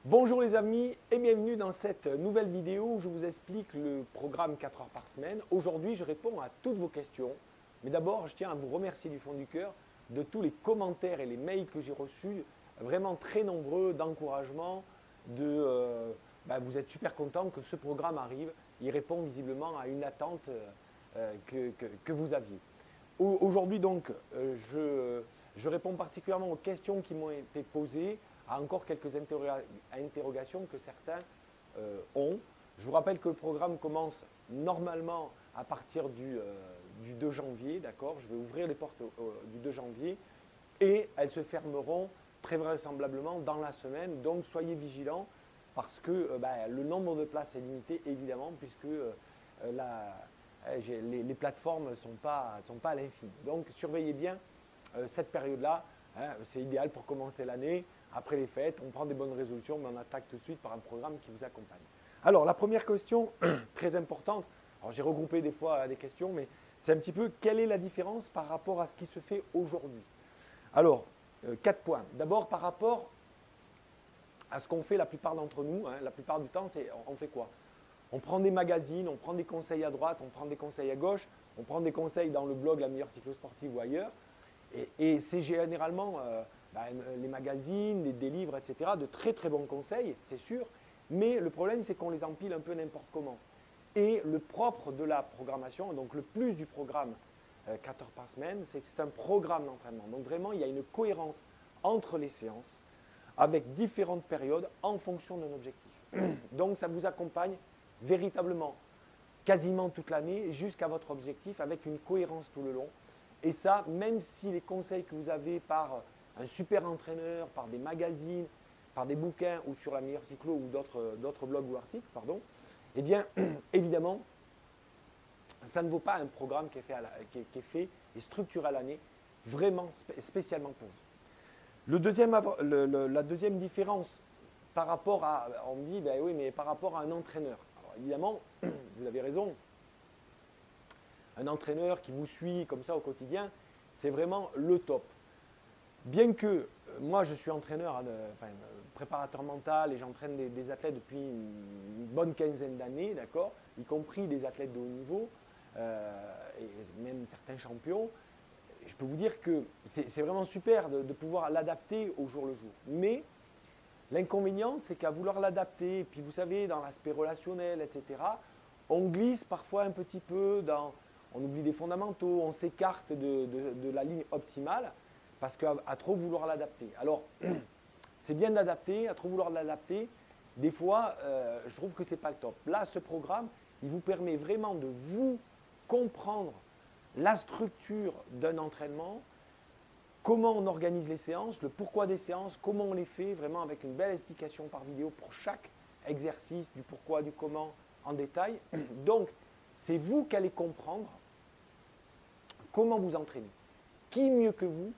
Bonjour les amis et bienvenue dans cette nouvelle vidéo où je vous explique le programme 4 heures par semaine. Aujourd'hui, je réponds à toutes vos questions. Mais d'abord, je tiens à vous remercier du fond du cœur de tous les commentaires et les mails que j'ai reçus, vraiment très nombreux, d'encouragement, vous êtes super content que ce programme arrive. Il répond visiblement à une attente que vous aviez. Aujourd'hui donc, je réponds particulièrement aux questions qui m'ont été posées, à encore quelques interrogations que certains ont. Je vous rappelle que le programme commence normalement à partir du 2 janvier, d'accord. Je vais ouvrir les portes du 2 janvier et elles se fermeront très vraisemblablement dans la semaine. Donc soyez vigilants parce que le nombre de places est limité évidemment puisque les plateformes ne sont pas à l'infini. Donc surveillez bien cette période-là. C'est idéal pour commencer l'année. Après les fêtes, on prend des bonnes résolutions, mais on attaque tout de suite par un programme qui vous accompagne. Alors la première question, très importante, alors j'ai regroupé des fois des questions, mais c'est un petit peu quelle est la différence par rapport à ce qui se fait aujourd'hui. Alors, 4 points. D'abord par rapport à ce qu'on fait la plupart d'entre nous, la plupart du temps, on fait quoi? On prend des magazines, on prend des conseils à droite, on prend des conseils à gauche, on prend des conseils dans le blog La Meilleure Cyclosportive ou ailleurs. Et c'est généralement les magazines, des livres, etc. de très très bons conseils, c'est sûr. Mais le problème, c'est qu'on les empile un peu n'importe comment. Et le propre de la programmation, donc le plus du programme 4 heures par semaine, c'est que c'est un programme d'entraînement. Donc vraiment, il y a une cohérence entre les séances avec différentes périodes en fonction d'un objectif. Donc ça vous accompagne véritablement quasiment toute l'année jusqu'à votre objectif avec une cohérence tout le long. Et ça, même si les conseils que vous avez par un super entraîneur, par des magazines, par des bouquins ou sur la meilleure cyclo ou d'autres blogs ou articles, eh bien, évidemment, ça ne vaut pas un programme qui est fait et structuré à l'année, vraiment spécialement pour vous. La deuxième différence par rapport à, on me dit, ben oui, mais par rapport à un entraîneur. Alors évidemment, vous avez raison, un entraîneur qui vous suit comme ça au quotidien, c'est vraiment le top. Bien que moi je suis entraîneur, préparateur mental et j'entraîne des athlètes depuis une bonne quinzaine d'années, d'accord, y compris des athlètes de haut niveau et même certains champions, je peux vous dire que c'est vraiment super de pouvoir l'adapter au jour le jour. Mais l'inconvénient, c'est qu'à vouloir l'adapter, et puis vous savez, dans l'aspect relationnel, etc., on glisse parfois un petit peu on oublie des fondamentaux, on s'écarte de la ligne optimale parce qu'à trop vouloir l'adapter. Alors, c'est bien d'adapter, à trop vouloir l'adapter, des fois, je trouve que ce n'est pas le top. Là, ce programme, il vous permet vraiment de vous comprendre la structure d'un entraînement, comment on organise les séances, le pourquoi des séances, comment on les fait, vraiment avec une belle explication par vidéo pour chaque exercice, du pourquoi, du comment en détail. Donc, c'est vous qui allez comprendre comment vous entraîner. Qui mieux que vous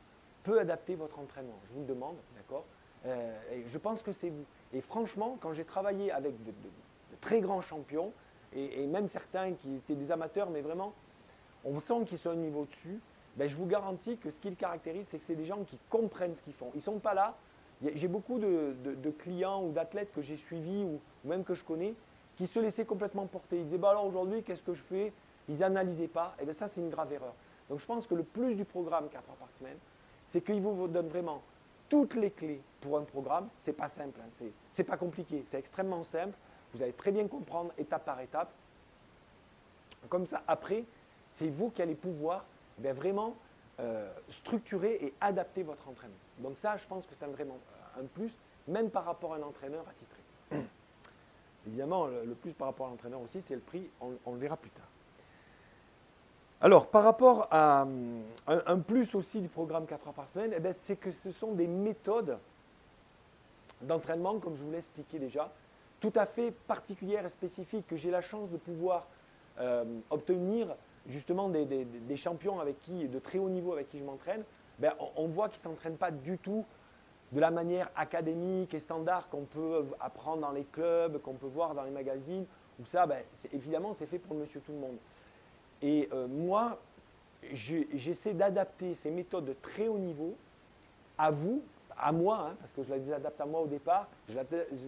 peut adapter votre entraînement? Je vous le demande, d'accord? Je pense que c'est vous. Et franchement, quand j'ai travaillé avec de très grands champions, et même certains qui étaient des amateurs, mais vraiment, on sent qu'ils sont au niveau dessus, je vous garantis que ce qui le caractérise, c'est que c'est des gens qui comprennent ce qu'ils font. Ils ne sont pas là. J'ai beaucoup de clients ou d'athlètes que j'ai suivis ou même que je connais qui se laissaient complètement porter. Ils disaient, alors aujourd'hui, qu'est-ce que je fais? Ils n'analysaient pas. Et bien ça, c'est une grave erreur. Donc je pense que le plus du programme 4 heures par semaine, c'est qu'il vous donne vraiment toutes les clés pour un programme. Ce n'est pas simple, c'est pas compliqué, c'est extrêmement simple. Vous allez très bien comprendre étape par étape. Comme ça, après, c'est vous qui allez pouvoir vraiment structurer et adapter votre entraînement. Donc ça, je pense que c'est vraiment un plus, même par rapport à un entraîneur attitré. Évidemment, le plus par rapport à l'entraîneur aussi, c'est le prix, on le verra plus tard. Alors, par rapport à un plus aussi du programme 4 heures par semaine, c'est que ce sont des méthodes d'entraînement, comme je vous l'ai expliqué déjà, tout à fait particulières et spécifiques que j'ai la chance de pouvoir obtenir justement des champions de très haut niveau avec qui je m'entraîne. On voit qu'ils ne s'entraînent pas du tout de la manière académique et standard qu'on peut apprendre dans les clubs, qu'on peut voir dans les magazines, où ça, évidemment, c'est fait pour le monsieur tout le monde. Et moi, j'essaie d'adapter ces méthodes de très haut niveau à vous, à moi, hein, parce que je les adapte à moi au départ, je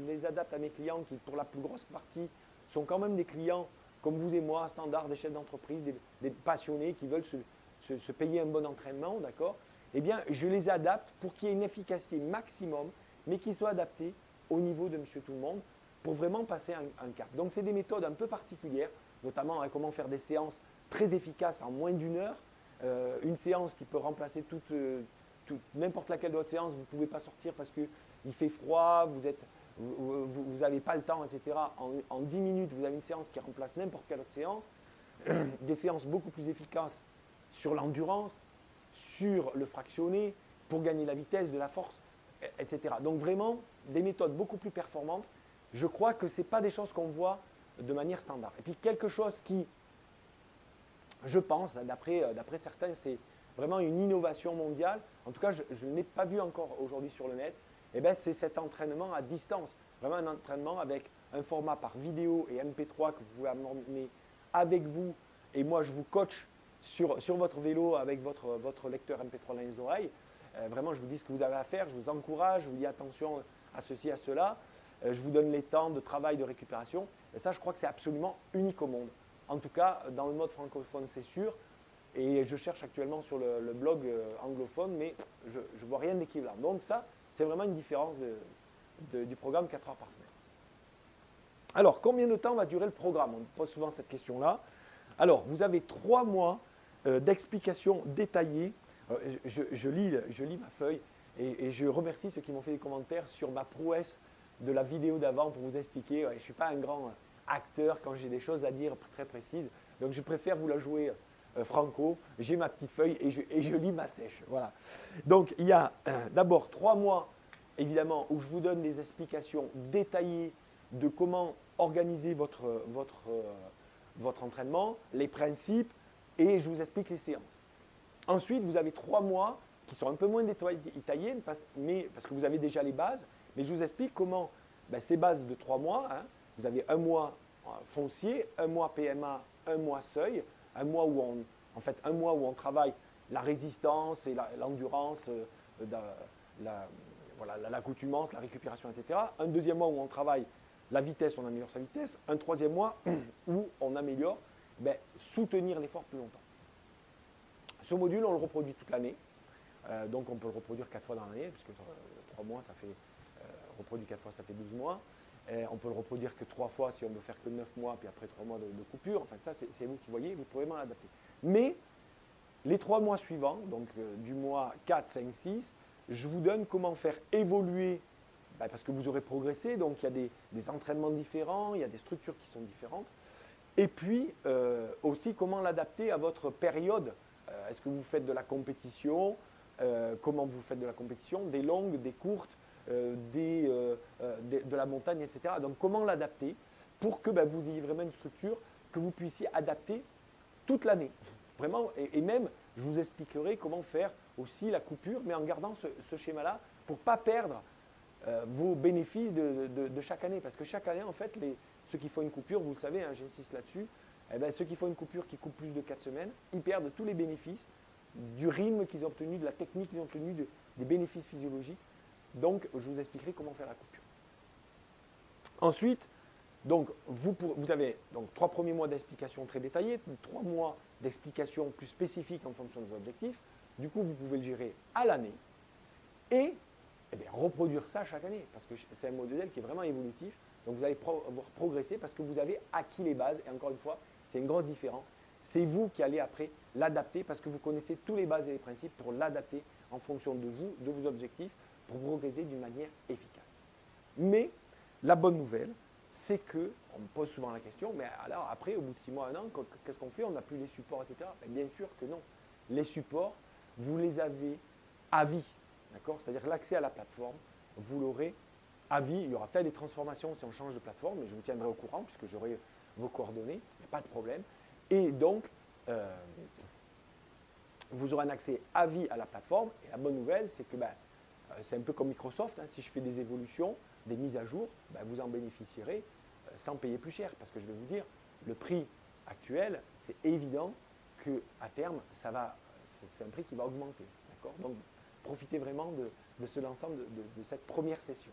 les adapte à mes clients qui, pour la plus grosse partie, sont quand même des clients comme vous et moi, standards, des chefs d'entreprise, des passionnés qui veulent se payer un bon entraînement, d'accord? Eh bien, je les adapte pour qu'il y ait une efficacité maximum, mais qui soit adaptée au niveau de Monsieur Tout-le-Monde pour vraiment passer un cap. Donc, c'est des méthodes un peu particulières, notamment comment faire des séances très efficaces en moins d'1 heure. Une séance qui peut remplacer n'importe laquelle d'autres séance, vous ne pouvez pas sortir parce qu'il fait froid, vous n'avez pas le temps, etc. En 10 minutes, vous avez une séance qui remplace n'importe quelle autre séance. Des séances beaucoup plus efficaces sur l'endurance, sur le fractionné, pour gagner la vitesse, de la force, etc. Donc vraiment, des méthodes beaucoup plus performantes. Je crois que ce n'est pas des choses qu'on voit de manière standard. Et puis quelque chose qui, je pense, d'après certains, c'est vraiment une innovation mondiale. En tout cas, je ne l'ai pas vu encore aujourd'hui sur le net. Eh bien, c'est cet entraînement à distance. Vraiment un entraînement avec un format par vidéo et MP3 que vous pouvez emmener avec vous. Et moi, je vous coach sur votre vélo avec votre lecteur MP3 dans les oreilles. Vraiment, je vous dis ce que vous avez à faire. Je vous encourage. Je vous dis attention à ceci, à cela. Je vous donne les temps de travail, de récupération. Et ça, je crois que c'est absolument unique au monde. En tout cas, dans le mode francophone, c'est sûr. Et je cherche actuellement sur le blog anglophone, mais je ne vois rien d'équivalent. Donc ça, c'est vraiment une différence du programme 4 heures par semaine. Alors, combien de temps va durer le programme? On me pose souvent cette question-là. Alors, vous avez 3 mois d'explications détaillées. Je lis ma feuille et je remercie ceux qui m'ont fait des commentaires sur ma prouesse de la vidéo d'avant pour vous expliquer. Je ne suis pas un grand acteur quand j'ai des choses à dire très précises. Donc, je préfère vous la jouer franco. J'ai ma petite feuille et je lis ma sèche. Voilà. Donc, il y a d'abord 3 mois, évidemment, où je vous donne des explications détaillées de comment organiser votre entraînement, les principes, et je vous explique les séances. Ensuite, vous avez 3 mois qui sont un peu moins détaillés, parce que vous avez déjà les bases, mais je vous explique comment ces bases de 3 mois, hein, vous avez un mois foncier, un mois PMA, un mois seuil, un mois où on travaille la résistance et l'endurance, l'accoutumance, la récupération, etc. Un deuxième mois où on travaille la vitesse, on améliore sa vitesse. Un troisième mois où on améliore soutenir l'effort plus longtemps. Ce module, on le reproduit toute l'année. Donc on peut le reproduire 4 fois dans l'année, puisque 3 mois, ça fait reproduit 4 fois, ça fait 12 mois. On peut le reproduire que 3 fois si on veut faire que 9 mois, puis après 3 mois de coupure. Enfin, ça, c'est vous qui voyez, vous pouvez vraiment l'adapter. Mais les 3 mois suivants, donc du mois 4, 5, 6, je vous donne comment faire évoluer, parce que vous aurez progressé, donc il y a des entraînements différents, il y a des structures qui sont différentes. Et puis aussi comment l'adapter à votre période. Est-ce que vous faites de la compétition? Comment vous faites de la compétition? Des longues, des courtes, de la montagne, etc. Donc comment l'adapter pour que vous ayez vraiment une structure que vous puissiez adapter toute l'année. Vraiment, et même, je vous expliquerai comment faire aussi la coupure, mais en gardant ce schéma-là pour ne pas perdre vos bénéfices de chaque année. Parce que chaque année, en fait, ceux qui font une coupure, vous le savez, hein, j'insiste là-dessus, ceux qui font une coupure qui coupent plus de 4 semaines, ils perdent tous les bénéfices du rythme qu'ils ont obtenu, de la technique qu'ils ont obtenu, des bénéfices physiologiques. Donc, je vous expliquerai comment faire la coupure. Ensuite, donc, vous avez donc 3 premiers mois d'explication très détaillées, 3 mois d'explication plus spécifiques en fonction de vos objectifs. Du coup, vous pouvez le gérer à l'année et reproduire ça chaque année parce que c'est un modèle qui est vraiment évolutif. Donc, vous allez progresser parce que vous avez acquis les bases. Et encore une fois, c'est une grosse différence. C'est vous qui allez après l'adapter parce que vous connaissez tous les bases et les principes pour l'adapter en fonction de vous, de vos objectifs, pour progresser d'une manière efficace. Mais la bonne nouvelle, c'est que, on me pose souvent la question, mais alors après, au bout de 6 mois, 1 an, qu'est-ce qu'on fait? On n'a plus les supports, etc. Bien sûr que non. Les supports, vous les avez à vie. D'accord? C'est-à-dire l'accès à la plateforme, vous l'aurez à vie. Il y aura peut-être des transformations si on change de plateforme, mais je vous tiendrai au courant puisque j'aurai vos coordonnées, il n'y a pas de problème. Et donc, vous aurez un accès à vie à la plateforme. Et la bonne nouvelle, c'est que c'est un peu comme Microsoft. Hein, si je fais des évolutions, des mises à jour, vous en bénéficierez sans payer plus cher. Parce que je vais vous dire, le prix actuel, c'est évident qu'à terme, c'est un prix qui va augmenter. Donc, profitez vraiment de l'ensemble de cette première session.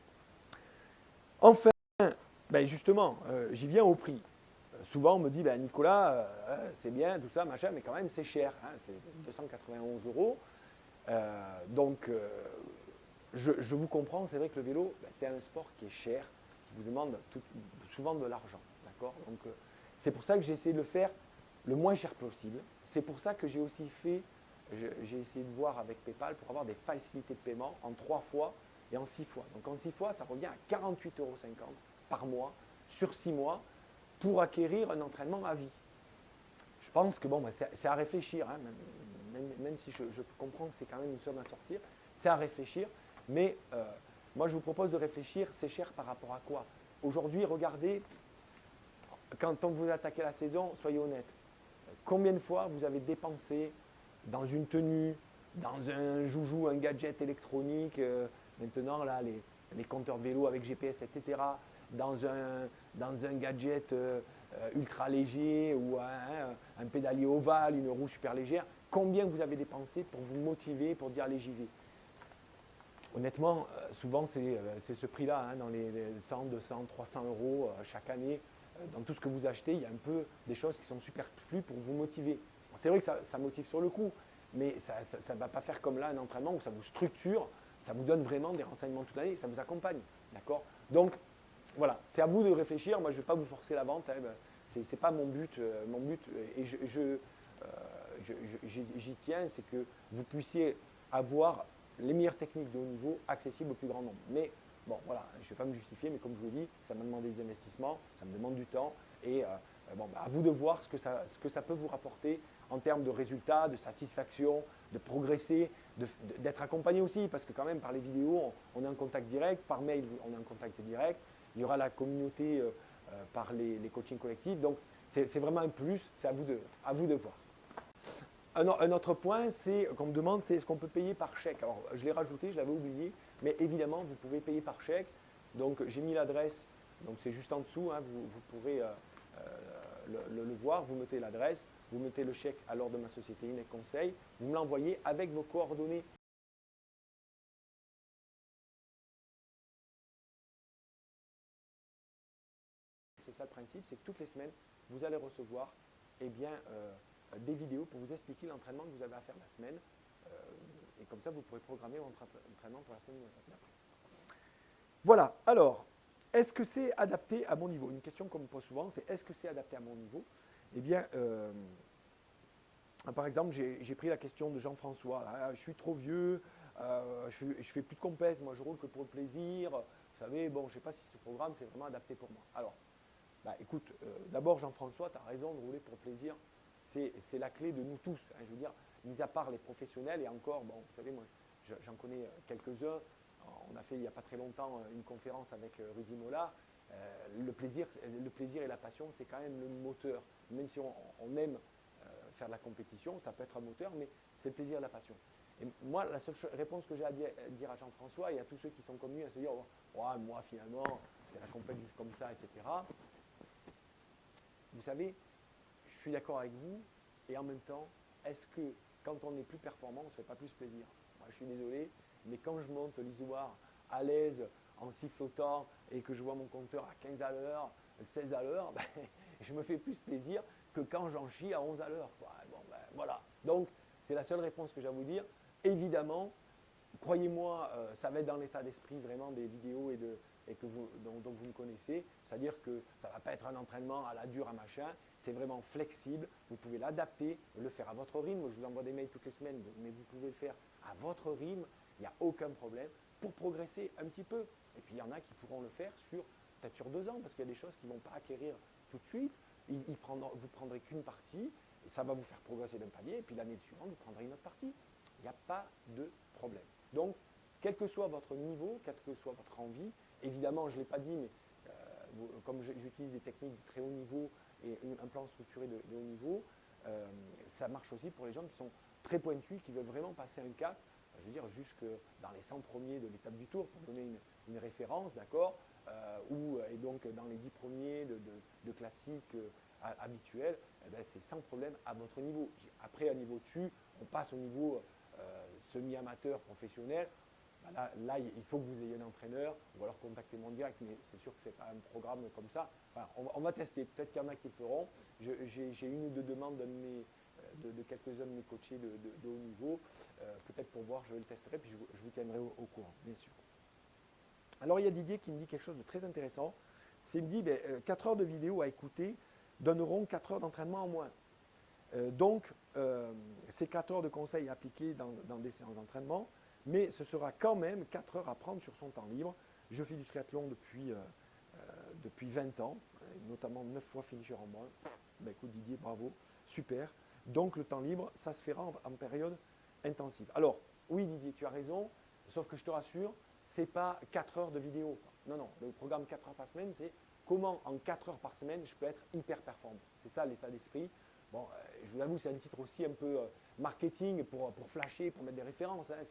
Enfin, ben justement, j'y viens au prix. Souvent, on me dit, ben Nicolas, c'est bien, tout ça, machin, mais quand même, c'est cher. Hein, c'est 291 euros. Donc, je vous comprends, c'est vrai que le vélo, ben, c'est un sport qui est cher, qui vous demande souvent de l'argent. D'accord. Donc, c'est pour ça que j'ai essayé de le faire le moins cher possible. C'est pour ça que j'ai aussi fait, j'ai essayé de voir avec PayPal pour avoir des facilités de paiement en 3 fois et en 6 fois. Donc, en 6 fois, ça revient à 48,50 € par mois, sur 6 mois, pour acquérir un entraînement à vie. Je pense que bon, ben, c'est à réfléchir, hein, même si je comprends que c'est quand même une somme à sortir, c'est à réfléchir, mais moi je vous propose de réfléchir, c'est cher par rapport à quoi? Aujourd'hui, regardez, quand vous attaquez la saison, soyez honnête, combien de fois vous avez dépensé dans une tenue, dans un joujou, un gadget électronique, maintenant là, les compteurs de vélo avec GPS, etc., dans un gadget ultra léger ou un pédalier ovale, une roue super légère, combien vous avez dépensé pour vous motiver, pour dire allez j'y vais. Honnêtement, souvent c'est ce prix-là, hein, dans les 100, 200, 300 € chaque année. Dans tout ce que vous achetez, il y a un peu des choses qui sont superflues pour vous motiver. C'est vrai que ça motive sur le coup, mais ça ne va pas faire comme là un entraînement où ça vous structure, ça vous donne vraiment des renseignements toute l'année, ça vous accompagne. D'accord. Donc, voilà, c'est à vous de réfléchir. Moi, je ne vais pas vous forcer la vente. Hein, ce n'est pas mon but. Mon but, et j'y tiens, c'est que vous puissiez avoir les meilleures techniques de haut niveau accessibles au plus grand nombre. Mais bon, voilà, je ne vais pas me justifier, mais comme je vous dis, ça m'a demandé des investissements, ça me demande du temps. Et bon, à vous de voir ce que ça peut vous rapporter en termes de résultats, de satisfaction, de progresser, d'être accompagné aussi, parce que quand même, par les vidéos, on est en contact direct, par mail, on est en contact direct. Il y aura la communauté par les coachings collectifs. Donc, c'est vraiment un plus. C'est à vous de voir. Un autre point, c'est qu'on me demande, c'est est-ce qu'on peut payer par chèque. Alors, je l'ai rajouté, je l'avais oublié, mais évidemment, vous pouvez payer par chèque. Donc, j'ai mis l'adresse. Donc, c'est juste en dessous. Hein, vous pourrez le voir. Vous mettez l'adresse, vous mettez le chèque à l'ordre de ma société Inec Conseil. Vous me l'envoyez avec vos coordonnées. C'est ça le principe, c'est que toutes les semaines, vous allez recevoir des vidéos pour vous expliquer l'entraînement que vous avez à faire la semaine. Et comme ça, vous pourrez programmer votre entraînement pour la semaine d'après. Voilà, alors, est-ce que c'est adapté à mon niveau? Une question qu'on me pose souvent, c'est est-ce que c'est adapté à mon niveau? Eh bien, par exemple, j'ai pris la question de Jean-François. Je suis trop vieux, je fais plus de compète, moi je roule que pour le plaisir. Vous savez, bon, je ne sais pas si ce programme c'est vraiment adapté pour moi. Alors, bah, écoute, d'abord Jean-François, tu as raison de rouler pour le plaisir. C'est la clé de nous tous. Hein, je veux dire, mis à part les professionnels et encore, bon, vous savez, moi, j'en connais quelques-uns. On a fait il n'y a pas très longtemps une conférence avec Rudy Mollard. Le plaisir et la passion, c'est quand même le moteur. Même si on aime faire de la compétition, ça peut être un moteur, mais c'est le plaisir et la passion. Et moi, la seule réponse que j'ai à dire à Jean-François et à tous ceux qui sont comme lui, à se dire, oh, moi finalement, c'est la compète juste comme ça, etc. Vous savez, je suis d'accord avec vous, et en même temps, est-ce que quand on est plus performant, on ne se fait pas plus plaisir? Moi, je suis désolé, mais quand je monte l'isoire à l'aise, en sifflotant, et que je vois mon compteur à 15 à l'heure, 16 à l'heure, ben, je me fais plus plaisir que quand j'en chie à 11 à l'heure. Bon, ben, voilà. Donc, c'est la seule réponse que j'ai à vous dire. Évidemment, croyez-moi, ça va être dans l'état d'esprit vraiment des vidéos dont vous me connaissez. C'est-à-dire que ça ne va pas être un entraînement à la dure, à machin. C'est vraiment flexible. Vous pouvez l'adapter, le faire à votre rythme. Je vous envoie des mails toutes les semaines, mais vous pouvez le faire à votre rythme. Il n'y a aucun problème pour progresser un petit peu. Et puis, il y en a qui pourront le faire peut-être sur 2 ans, parce qu'il y a des choses qui ne vont pas acquérir tout de suite. Vous ne prendrez qu'une partie, et ça va vous faire progresser d'un palier. Et puis, l'année suivante, vous prendrez une autre partie. Il n'y a pas de problème. Donc, quel que soit votre niveau, quelle que soit votre envie, évidemment, je ne l'ai pas dit, mais comme j'utilise des techniques de très haut niveau et un plan structuré de haut niveau, ça marche aussi pour les gens qui sont très pointus, qui veulent vraiment passer un cap, je veux dire jusque dans les 100 premiers de l'étape du tour, pour donner une référence, d'accord, et donc dans les 10 premiers de classiques habituels, eh ben, c'est sans problème à votre niveau. Après, à niveau dessus, on passe au niveau semi-amateur, professionnel. Là, il faut que vous ayez un entraîneur ou alors contactez-moi en direct, mais c'est sûr que ce n'est pas un programme comme ça. Enfin, on va tester, peut-être qu'il y en a qui le feront. J'ai une ou deux demandes de quelques-uns de mes coachés de haut niveau. Peut-être pour voir, je le testerai, puis je vous tiendrai au courant, bien sûr. Alors, il y a Didier qui me dit quelque chose de très intéressant. Il me dit, 4 heures de vidéo à écouter donneront 4 heures d'entraînement en moins. Donc, c'est 4 heures de conseils appliqués dans des séances d'entraînement, mais ce sera quand même 4 heures à prendre sur son temps libre. Je fais du triathlon depuis 20 ans, notamment 9 fois finisher en moins. Écoute Didier, bravo, super. Donc le temps libre, ça se fera en période intensive. Alors, oui Didier, tu as raison, sauf que je te rassure, ce n'est pas 4 heures de vidéo. Non, non, le programme 4 heures par semaine, c'est comment en 4 heures par semaine, je peux être hyper performant. C'est ça l'état d'esprit. Bon, je vous avoue, c'est un titre aussi un peu marketing pour flasher, pour mettre des références. Hein.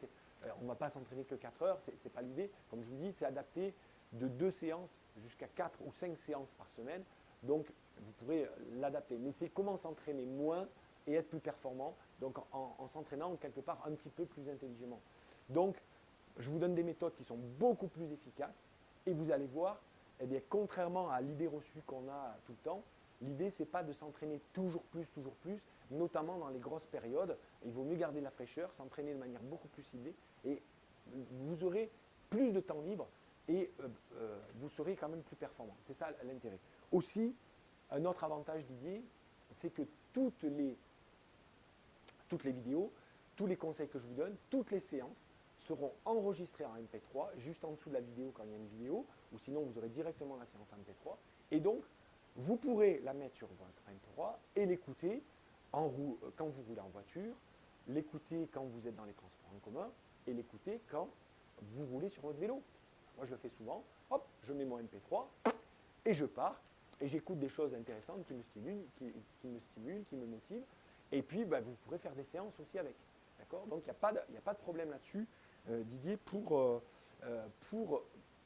On ne va pas s'entraîner que 4 heures, ce n'est pas l'idée. Comme je vous dis, c'est adapté de 2 séances jusqu'à 4 ou 5 séances par semaine. Donc, vous pourrez l'adapter. Mais c'est comment s'entraîner moins et être plus performant, donc en s'entraînant quelque part un petit peu plus intelligemment. Donc, je vous donne des méthodes qui sont beaucoup plus efficaces et vous allez voir, eh bien, contrairement à l'idée reçue qu'on a tout le temps, l'idée, ce n'est pas de s'entraîner toujours plus, notamment dans les grosses périodes. Il vaut mieux garder la fraîcheur, s'entraîner de manière beaucoup plus ciblée et vous aurez plus de temps libre et vous serez quand même plus performant. C'est ça l'intérêt. Aussi, un autre avantage Didier, c'est que toutes les vidéos, tous les conseils que je vous donne, toutes les séances seront enregistrées en MP3, juste en dessous de la vidéo quand il y a une vidéo, ou sinon vous aurez directement la séance en MP3. Et donc, vous pourrez la mettre sur votre MP3 et l'écouter quand vous roulez en voiture, l'écouter quand vous êtes dans les transports en commun et l'écouter quand vous roulez sur votre vélo. Moi, je le fais souvent. Hop, je mets mon MP3 et je pars et j'écoute des choses intéressantes qui me stimulent, qui me motivent. Et puis, vous pourrez faire des séances aussi avec. D'accord ? Donc, il n'y a pas de problème là-dessus, Didier, pour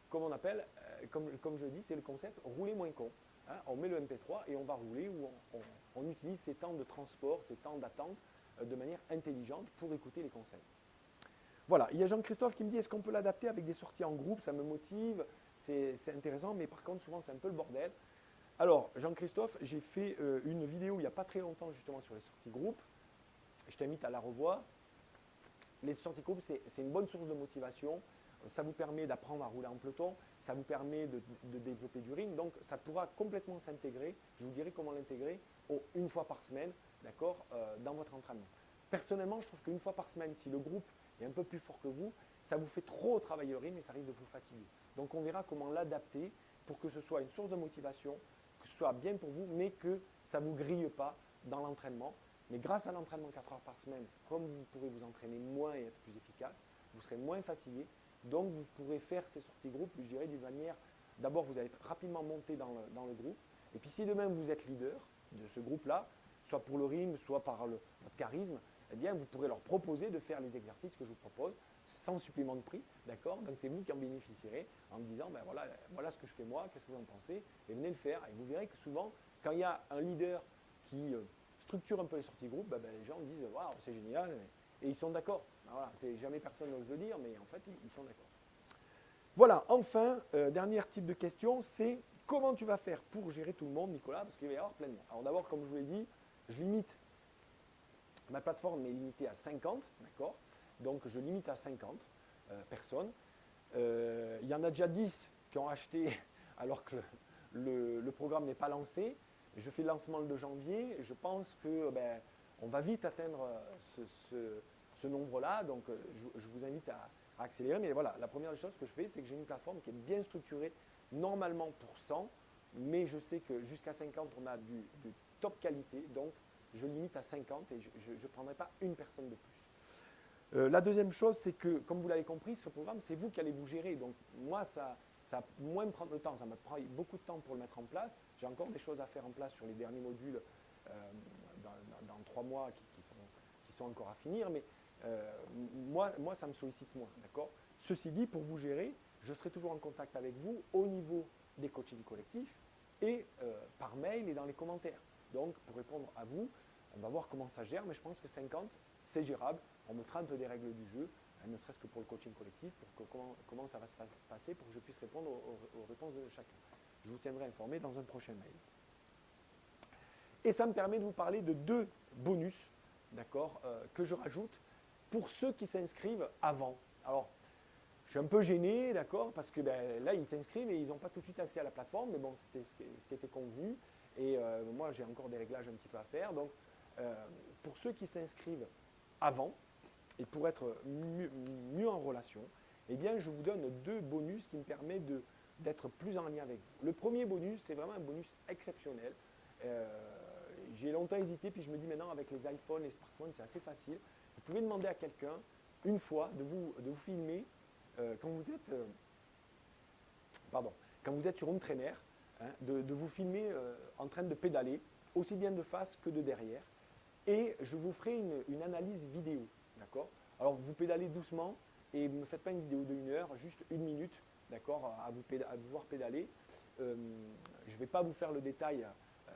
comme on appelle, comme je dis, c'est le concept rouler moins con. Hein, on met le MP3 et on va rouler ou on utilise ces temps de transport, ces temps d'attente de manière intelligente pour écouter les conseils. Voilà, il y a Jean-Christophe qui me dit est-ce qu'on peut l'adapter avec des sorties en groupe, ça me motive, c'est intéressant, mais par contre souvent c'est un peu le bordel. Alors Jean-Christophe, j'ai fait une vidéo il n'y a pas très longtemps justement sur les sorties groupe, je t'invite à la revoir. Les sorties groupe c'est une bonne source de motivation. Ça vous permet d'apprendre à rouler en peloton, ça vous permet de développer du ring, donc ça pourra complètement s'intégrer. Je vous dirai comment l'intégrer une fois par semaine, d'accord, dans votre entraînement. Personnellement, je trouve qu'une fois par semaine, si le groupe est un peu plus fort que vous, ça vous fait trop travailler le rythme et ça risque de vous fatiguer. Donc on verra comment l'adapter pour que ce soit une source de motivation, que ce soit bien pour vous, mais que ça ne vous grille pas dans l'entraînement. Mais grâce à l'entraînement 4 heures par semaine, comme vous pourrez vous entraîner moins et être plus efficace, vous serez moins fatigué. Donc, vous pourrez faire ces sorties groupes, je dirais, d'une manière, d'abord, vous allez être rapidement monté dans le groupe. Et puis, si demain, vous êtes leader de ce groupe-là, soit pour le rythme, soit par votre charisme, eh bien, vous pourrez leur proposer de faire les exercices que je vous propose sans supplément de prix, d'accord? Donc, c'est vous qui en bénéficierez en me disant, voilà ce que je fais moi, qu'est-ce que vous en pensez? Et venez le faire. Et vous verrez que souvent, quand il y a un leader qui structure un peu les sorties groupes, les gens disent, waouh, c'est génial. Et ils sont d'accord. Voilà, jamais personne n'ose le dire, mais en fait, ils sont d'accord. Voilà, enfin, dernier type de question, c'est comment tu vas faire pour gérer tout le monde, Nicolas, parce qu'il va y avoir plein de monde. Alors d'abord, comme je vous l'ai dit, je limite, ma plateforme est limitée à 50, d'accord? Donc je limite à 50 personnes. Il y en a déjà 10 qui ont acheté alors que le programme n'est pas lancé. Je fais le lancement le 2 janvier. Je pense que on va vite atteindre ce nombre-là. Donc, je vous invite à accélérer. Mais voilà, la première des choses que je fais, c'est que j'ai une plateforme qui est bien structurée, normalement pour 100. Mais je sais que jusqu'à 50, on a du top qualité. Donc, je limite à 50 et je ne prendrai pas une personne de plus. La deuxième chose, c'est que, comme vous l'avez compris, ce programme, c'est vous qui allez vous gérer. Donc, moi, ça va moins me prendre de temps. Ça m'a pris beaucoup de temps pour le mettre en place. J'ai encore des choses à faire en place sur les derniers modules dans 3 mois qui sont encore à finir. Mais moi, ça me sollicite moins. D'accord ? Ceci dit, pour vous gérer, je serai toujours en contact avec vous au niveau des coachings collectifs et par mail et dans les commentaires. Donc, pour répondre à vous, on va voir comment ça gère, mais je pense que 50, c'est gérable. On mettra un peu des règles du jeu. ne serait-ce que pour le coaching collectif, pour que, comment ça va se passer, pour que je puisse répondre aux réponses de chacun. Je vous tiendrai informé dans un prochain mail. Et ça me permet de vous parler de 2 bonus, d'accord, que je rajoute pour ceux qui s'inscrivent avant. Alors, je suis un peu gêné, d'accord, parce que là, ils s'inscrivent et ils n'ont pas tout de suite accès à la plateforme, mais bon, c'était ce qui était convenu. Et moi, j'ai encore des réglages un petit peu à faire. Donc, pour ceux qui s'inscrivent avant, et pour être mieux en relation, eh bien, je vous donne 2 bonus qui me permettent d'être plus en lien avec vous. Le premier bonus, c'est vraiment un bonus exceptionnel. J'ai longtemps hésité, puis je me dis maintenant, avec les iPhones, les smartphones, c'est assez facile. Vous pouvez demander à quelqu'un, une fois, de vous filmer quand vous êtes sur Home Trainer, hein, de vous filmer en train de pédaler, aussi bien de face que de derrière. Et je vous ferai une analyse vidéo. D'accord. Alors vous pédalez doucement et ne me faites pas une vidéo de 1 heure, juste 1 minute, d'accord, à vous voir pédaler. Je ne vais pas vous faire le détail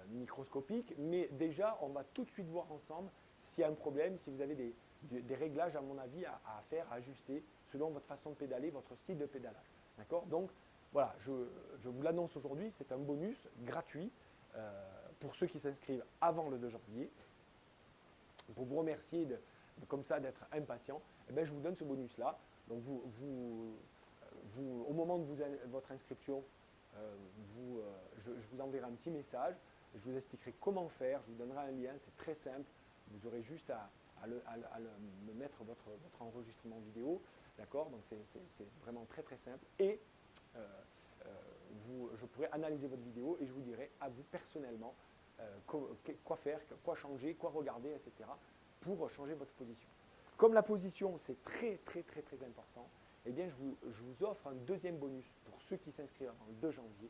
microscopique, mais déjà on va tout de suite voir ensemble s'il y a un problème, si vous avez des réglages à mon avis à faire, à ajuster selon votre façon de pédaler, votre style de pédalage. D'accord. Donc voilà, je vous l'annonce aujourd'hui, c'est un bonus gratuit pour ceux qui s'inscrivent avant le 2 janvier. Pour vous remercier comme ça d'être impatient, eh bien, je vous donne ce bonus-là. Donc au moment de votre inscription, je vous enverrai un petit message, je vous expliquerai comment faire, je vous donnerai un lien, c'est très simple, vous aurez juste à me mettre votre enregistrement vidéo, d'accord. Donc c'est vraiment très très simple. Et je pourrai analyser votre vidéo et je vous dirai à vous personnellement quoi faire, quoi changer, quoi regarder, etc. pour changer votre position. Comme la position, c'est très très très très important, eh bien je vous offre un deuxième bonus pour ceux qui s'inscrivent avant le 2 janvier.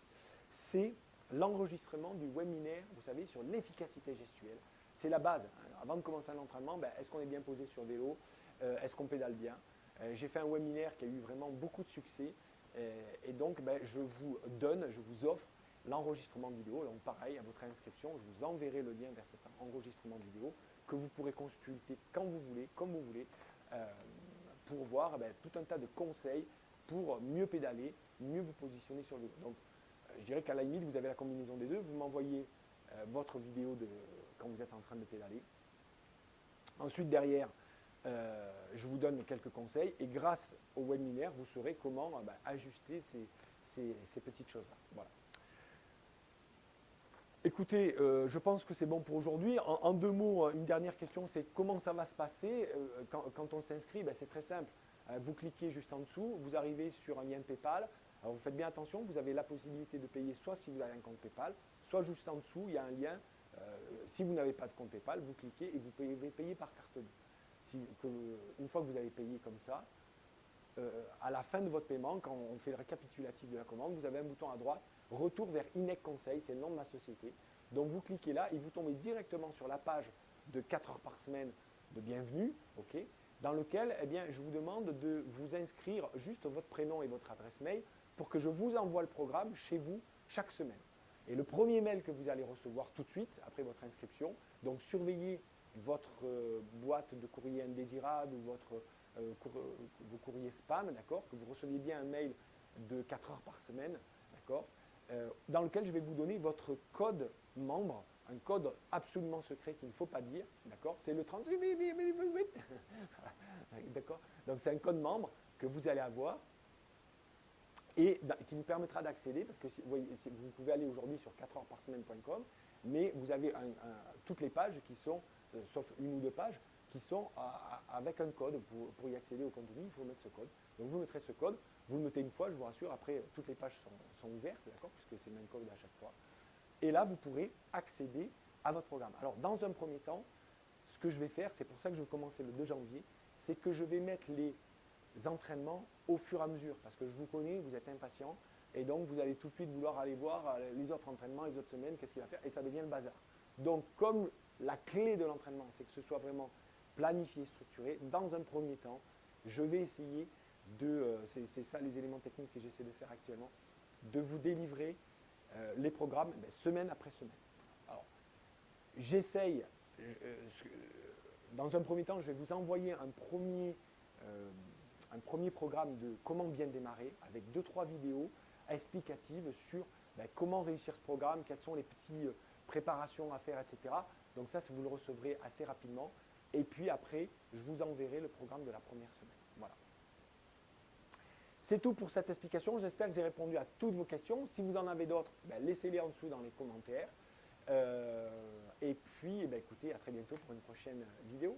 C'est l'enregistrement du webinaire, vous savez, sur l'efficacité gestuelle. C'est la base. Avant de commencer un entraînement, est-ce qu'on est bien posé sur vélo? Est-ce qu'on pédale bien? J'ai fait un webinaire qui a eu vraiment beaucoup de succès. Et donc, je vous offre l'enregistrement vidéo. Donc, pareil, à votre inscription, je vous enverrai le lien vers cet enregistrement vidéo que vous pourrez consulter quand vous voulez, comme vous voulez, pour voir tout un tas de conseils pour mieux pédaler, mieux vous positionner sur le vélo. Donc, je dirais qu'à la limite, vous avez la combinaison des deux. Vous m'envoyez votre vidéo quand vous êtes en train de pédaler. Ensuite, derrière, je vous donne quelques conseils et grâce au webinaire, vous saurez comment ajuster ces petites choses-là. Voilà. Écoutez, je pense que c'est bon pour aujourd'hui. En 2 mots, une dernière question, c'est comment ça va se passer quand on s'inscrit? C'est très simple. Vous cliquez juste en dessous, vous arrivez sur un lien PayPal. Alors vous faites bien attention, vous avez la possibilité de payer soit si vous avez un compte PayPal, soit juste en dessous, il y a un lien. Si vous n'avez pas de compte PayPal, vous cliquez et vous pouvez payer par carte bleue. Une fois que vous avez payé comme ça, à la fin de votre paiement, quand on fait le récapitulatif de la commande, vous avez un bouton à droite, retour vers INEC Conseil, c'est le nom de ma société. Donc vous cliquez là et vous tombez directement sur la page de 4 heures par semaine de bienvenue, okay, dans lequel je vous demande de vous inscrire juste votre prénom et votre adresse mail pour que je vous envoie le programme chez vous chaque semaine. Et le premier mail que vous allez recevoir tout de suite après votre inscription, donc surveillez votre boîte de courrier indésirable ou vos courriers spam, d'accord, que vous receviez bien un mail de 4 heures par semaine, d'accord, dans lequel je vais vous donner votre code membre, un code absolument secret qu'il ne faut pas dire, d'accord, c'est le 38, d'accord, donc c'est un code membre que vous allez avoir et qui vous permettra d'accéder, parce que vous pouvez aller aujourd'hui sur 4heuresparsemaine.com, mais vous avez toutes les pages qui sont, sauf 1 ou 2 pages, qui sont avec un code. Pour y accéder au contenu, il faut mettre ce code. Donc vous mettrez ce code, vous le mettez une fois, je vous rassure, après toutes les pages sont ouvertes, d'accord, puisque c'est le même code à chaque fois. Et là, vous pourrez accéder à votre programme. Alors, dans un premier temps, ce que je vais faire, c'est pour ça que je vais commencer le 2 janvier, c'est que je vais mettre les entraînements au fur et à mesure, parce que je vous connais, vous êtes impatient, et donc vous allez tout de suite vouloir aller voir les autres entraînements, les autres semaines, qu'est-ce qu'il va faire, et ça devient le bazar. Donc, comme la clé de l'entraînement, c'est que ce soit vraiment planifié, structuré, dans un premier temps, je vais essayer c'est ça les éléments techniques que j'essaie de faire actuellement, de vous délivrer les programmes semaine après semaine. Alors, j'essaye, dans un premier temps, je vais vous envoyer un premier un premier programme de comment bien démarrer avec 2-3 vidéos explicatives sur comment réussir ce programme, quelles sont les petites préparations à faire, etc. Donc ça, vous le recevrez assez rapidement. Et puis après, je vous enverrai le programme de la première semaine. Voilà. C'est tout pour cette explication. J'espère que j'ai répondu à toutes vos questions. Si vous en avez d'autres, laissez-les en dessous dans les commentaires. Et puis, écoutez, à très bientôt pour une prochaine vidéo.